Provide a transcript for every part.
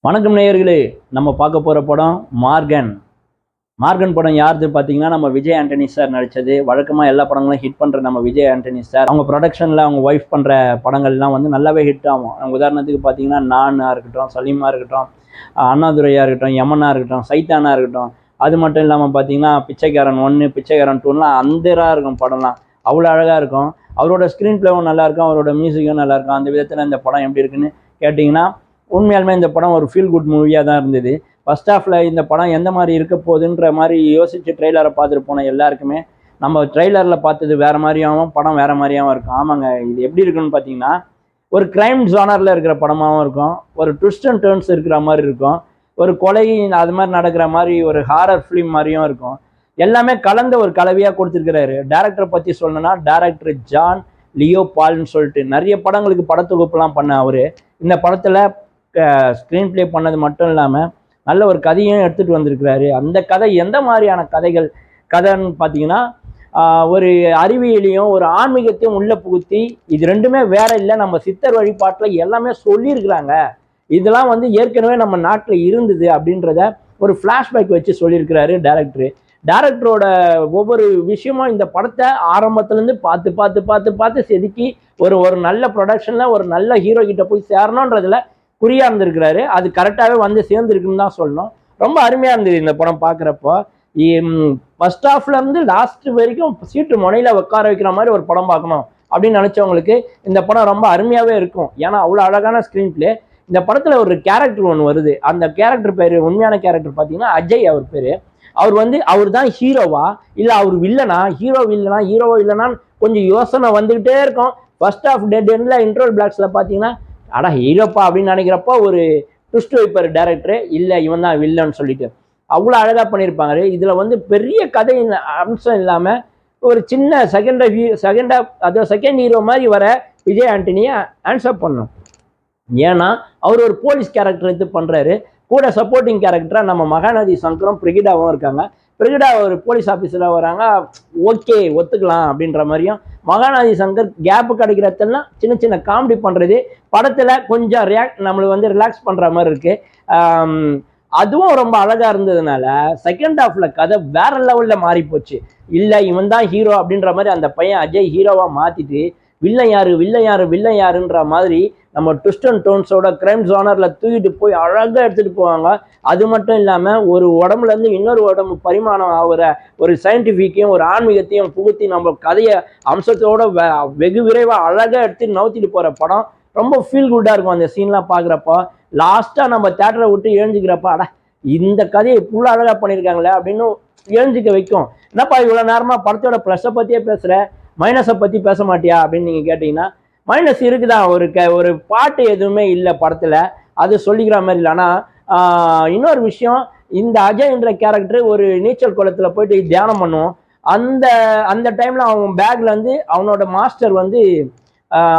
வணக்கம் நேயர்களே, நம்ம பார்க்க போகிற படம் மார்கன். மார்கன் படம் யாருது பார்த்தீங்கன்னா, நம்ம விஜய் ஆண்டனி சார் நடித்தது. வழக்கமாக எல்லா படங்களும் ஹிட் பண்ணுற நம்ம விஜய் ஆண்டனி சார் அவங்க ப்ரொடக்ஷனில் அவங்க ஒய்ஃப் பண்ணுற படங்கள்லாம் வந்து நல்லாவே ஹிட் ஆகும். உதாரணத்துக்கு பார்த்தீங்கன்னா, நானாக இருக்கட்டும், சலீமாக இருக்கட்டும், அண்ணாதுரையாக இருக்கட்டும், யமனாக இருக்கட்டும், சைத்தானாக இருக்கட்டும். அது மட்டும் இல்லாமல் பார்த்தீங்கன்னா, பிச்சைக்காரன் 1, பிச்சைக்காரன் 2லாம் அந்தராக இருக்கும் படம்லாம். அவ்வளோ அழகாக இருக்கும். அவரோட ஸ்க்ரீன் பிளேவும் நல்லாயிருக்கும், அவரோட மியூசிக்கும் நல்லாயிருக்கும். அந்த விதத்தில் இந்த படம் எப்படி இருக்குன்னு கேட்டிங்கன்னா, உண்மையாலுமே இந்த படம் ஒரு ஃபீல் குட் மூவியாக தான் இருந்தது. ஃபர்ஸ்ட் ஹாஃபில் இந்த படம் எந்த மாதிரி இருக்க போகுதுன்ற மாதிரி யோசித்து ட்ரெய்லரை பார்த்துட்டு போன எல்லாருக்குமே நம்ம ட்ரெய்லரில் பார்த்தது வேறு மாதிரியாகவும் படம் வேறு மாதிரியாகவும் இருக்கும். ஆமாங்க, இது எப்படி இருக்குன்னு பார்த்தீங்கன்னா, ஒரு க்ரைம் ஜானரில் இருக்கிற படமாகவும் இருக்கும், ஒரு ட்விஸ்ட் அண்ட் டர்ன்ஸ் இருக்கிற மாதிரி இருக்கும், ஒரு கொலை அது மாதிரி நடக்கிற மாதிரி ஒரு ஹாரர் ஃபிலிம் மாதிரியும் இருக்கும். எல்லாமே கலந்த ஒரு கலவையாக கொடுத்துருக்கிறாரு. டேரக்டரை பற்றி சொல்லணும்னா, டேரக்டர் ஜான் லியோபால்னு சொல்லிட்டு நிறைய படங்களுக்கு படத்தொகுப்புலாம் பண்ண அவர் இந்த படத்தில் ஸ்க்ரீன் பிளே பண்ணது மட்டும் இல்லாமல் நல்ல ஒரு கதையும் எடுத்துகிட்டு வந்திருக்கிறாரு. அந்த கதை எந்த மாதிரியான கதைன்னு பார்த்தீங்கன்னா, ஒரு அறிவியலையும் ஒரு ஆன்மீகத்தையும் உள்ளே புகுத்தி, இது ரெண்டுமே வேற இல்லை, நம்ம சித்தர் வழிபாட்டில் எல்லாமே சொல்லியிருக்கிறாங்க, இதெல்லாம் வந்து ஏற்கனவே நம்ம நாட்டில் இருந்தது அப்படின்றத ஒரு ஃப்ளாஷ்பேக் வச்சு சொல்லியிருக்கிறாரு டேரக்டரோட ஒவ்வொரு விஷயமும் இந்த படத்தை ஆரம்பத்துலேருந்து பார்த்து செதுக்கி ஒரு நல்ல ப்ரொடக்ஷனில் ஒரு நல்ல ஹீரோ கிட்ட போய் சேரணுன்றதுல குறியா இருந்திருக்கிறாரு. அது கரெக்டாகவே வந்து சேர்ந்துருக்குன்னு தான் சொல்லணும். ரொம்ப அருமையாக இருந்தது இந்த படம் பார்க்குறப்போ. ஃபர்ஸ்ட் ஹாஃப்லேருந்து லாஸ்ட் வரைக்கும் சீட்டு முனையில் உட்கார வைக்கிற மாதிரி ஒரு படம் பார்க்கணும் அப்படின்னு நினச்சவங்களுக்கு இந்த படம் ரொம்ப அருமையாகவே இருக்கும். ஏன்னா அவ்வளோ அழகான ஸ்க்ரீன் பிளே. இந்த படத்தில் ஒரு கேரக்டர் ஒன்று வருது. அந்த கேரக்டர் பேர், உண்மையான கேரக்டர் பார்த்தீங்கன்னா அஜய் அவர் பேர். அவர் தான் ஹீரோவா இல்லை அவர் வில்லனா, ஹீரோவோ இல்லைனான்னு கொஞ்சம் யோசனை வந்துக்கிட்டே இருக்கும். ஃபர்ஸ்ட் ஹாஃப் டெட் எண்டில் இன்ட்ரோல் பிளாக்ஸில் பார்த்தீங்கன்னா, அடா ஹீரோப்பா அப்படின்னு நினைக்கிறப்போ ஒரு ட்விஸ்ட் வைப்பார் டேரக்டரு, இல்லை இவன் தான் வில்லன்னு சொல்லிட்டு. அவ்வளோ அழகாக பண்ணியிருப்பாங்க. இதில் வந்து பெரிய கதை அம்சம் இல்லாமல் ஒரு சின்ன செகண்ட் ஹீரோ மாதிரி வர விஜய் ஆண்டனியை ஆன்சர் பண்ணணும். ஏன்னா அவர் ஒரு போலீஸ் கேரக்டர் எடுத்து பண்ணுறாரு. கூட சப்போர்ட்டிங் கேரக்டராக நம்ம மகாநதி சங்கரும் பிரிகிடாவும் இருக்காங்க. பிரிகிடா ஒரு போலீஸ் ஆஃபீஸராக வராங்க, ஓகே ஒத்துக்கலாம் அப்படின்ற மாதிரியும். மகாநதி சங்கர் கேப்பு கிடைக்கிறதெல்லாம் சின்ன சின்ன காமெடி பண்ணுறது படத்தில் கொஞ்சம் நம்மளுக்கு வந்து ரிலாக்ஸ் பண்ணுற மாதிரி இருக்குது. அதுவும் ரொம்ப அழகாக இருந்ததுனால செகண்ட் ஹாஃபில் கதை வேற லெவலில் மாறி போச்சு. இல்லை இவன் தான் ஹீரோ அப்படின்ற மாதிரி அந்த பையன் அஜய் ஹீரோவாக மாற்றிட்டு வில்லன் யாருன்ற மாதிரி நம்ம ட்விஸ்ட் அண்ட் டோன்ஸோட கிரைம் ஜானரில் தூக்கிட்டு போய் அழகாக எடுத்துகிட்டு போவாங்க. அது மட்டும் இல்லாமல் ஒரு உடம்புலேருந்து இன்னொரு உடம்பு பரிமாணம் ஆகிற ஒரு சயின்டிஃபிக்கையும் ஒரு ஆன்மீகத்தையும் புகுத்தி நம்ம கதையை அம்சத்தோட வெகு விரைவாக அழகாக எடுத்து நவுத்திட்டு போகிற படம். ரொம்ப ஃபீல் குட்டாக இருக்கும் அந்த சீன்லாம் பார்க்குறப்போ. லாஸ்ட்டாக நம்ம தேட்டரை விட்டு எழுஞ்சிக்கிறப்ப, அட இந்த கதையை இவ்வளோ அழகாக பண்ணியிருக்காங்களே அப்படின்னு எழுஞ்சிக்க வைக்கும். என்னப்பா இவ்வளோ நேரமாக படத்தோட ப்ளஸ்ஸை பற்றியே பேசுகிற, மைனஸை பற்றி பேச மாட்டியா அப்படின்னு நீங்கள் கேட்டிங்கன்னா, மைனஸ் இருக்குதான். ஒரு பாட்டு எதுவுமே இல்லை படத்தில், அது சொல்லிக்கிற மாதிரி இல்லை. ஆனால் இன்னொரு விஷயம், இந்த அஜய்ன்ற கேரக்டர் ஒரு நீச்சல் குளத்தில் போயிட்டு தியானம் பண்ணுவோம். அந்த டைமில் அவன் பேக்கில் வந்து அவனோட மாஸ்டர் வந்து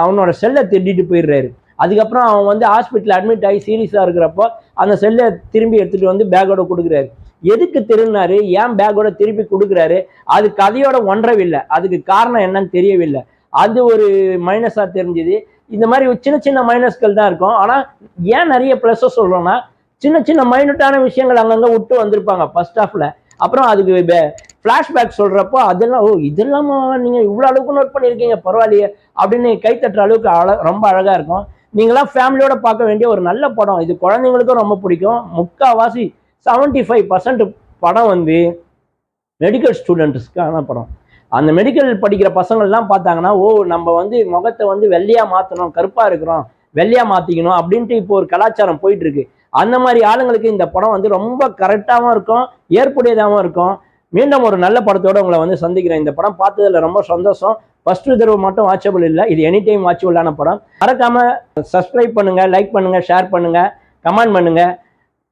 அவனோட செல்லை திருடிட்டு போயிடுறாரு. அதுக்கப்புறம் அவன் வந்து ஹாஸ்பிட்டலில் அட்மிட் ஆகி சீரியஸாக இருக்கிறப்போ அந்த செல்லை திரும்பி எடுத்துகிட்டு வந்து பேக்கோட கொடுக்குறாரு. எதுக்கு திருடினாரு, ஏன் பேக்கோட திருப்பி கொடுக்குறாரு, அது கதையோட ஒன்றவில்லை. அதுக்கு காரணம் என்னன்னு தெரியவில்லை. அது ஒரு மைனஸாக தெரிஞ்சுது. இந்த மாதிரி சின்ன சின்ன மைனஸ்கள் தான் இருக்கும். ஆனால் ஏன் நிறைய ப்ளஸ்ஸை சொல்கிறோன்னா, சின்ன சின்ன மைனூட்டான விஷயங்கள் அங்கங்கே விட்டு வந்திருப்பாங்க ஃபர்ஸ்ட் ஹாஃபில். அப்புறம் அதுக்கு ஃப்ளாஷ்பேக் சொல்கிறப்போ அதெல்லாம் இதெல்லாம் நீங்கள் இவ்வளோ அளவுக்கு நோட் பண்ணியிருக்கீங்க, பரவாயில்லையே அப்படின்னு கைத்தட்டுற அளவுக்கு ரொம்ப அழகாக இருக்கும். நீங்களாம் ஃபேமிலியோட பார்க்க வேண்டிய ஒரு நல்ல படம். இது குழந்தைங்களுக்கும் ரொம்ப பிடிக்கும். முக்கால்வாசி 75% படம் வந்து மெடிக்கல் ஸ்டூடெண்ட்ஸ்க்கான படம். அந்த மெடிக்கல் படிக்கிற பசங்கள்லாம் பார்த்தாங்கன்னா, நம்ம வந்து முகத்தை வந்து வெள்ளையாக மாற்றணும், கருப்பாக இருக்கிறோம், வெள்ளையாக மாற்றிக்கணும் அப்படின்ட்டு இப்போ ஒரு கலாச்சாரம் போயிட்டு இருக்கு. அந்த மாதிரி ஆளுங்களுக்கு இந்த படம் வந்து ரொம்ப கரெக்டாகவும் இருக்கும், ஏற்புடையதாகவும் இருக்கும். மீண்டும் ஒரு நல்ல படத்தோடு உங்களை வந்து சந்திக்கிறேன். இந்த படம் பார்த்ததில் ரொம்ப சந்தோஷம். ஃபர்ஸ்ட் தடவை மட்டும் வாட்சபிள் இல்லை, இது எனி டைம் வாட்சபிளான படம். மறக்காமல் சப்ஸ்கிரைப் பண்ணுங்கள், லைக் பண்ணுங்கள், ஷேர் பண்ணுங்கள், கமெண்ட் பண்ணுங்கள்.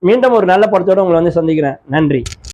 மீண்டும் ஒரு நல்ல படத்தோடு உங்களை வந்து சந்திக்கிறேன். நன்றி.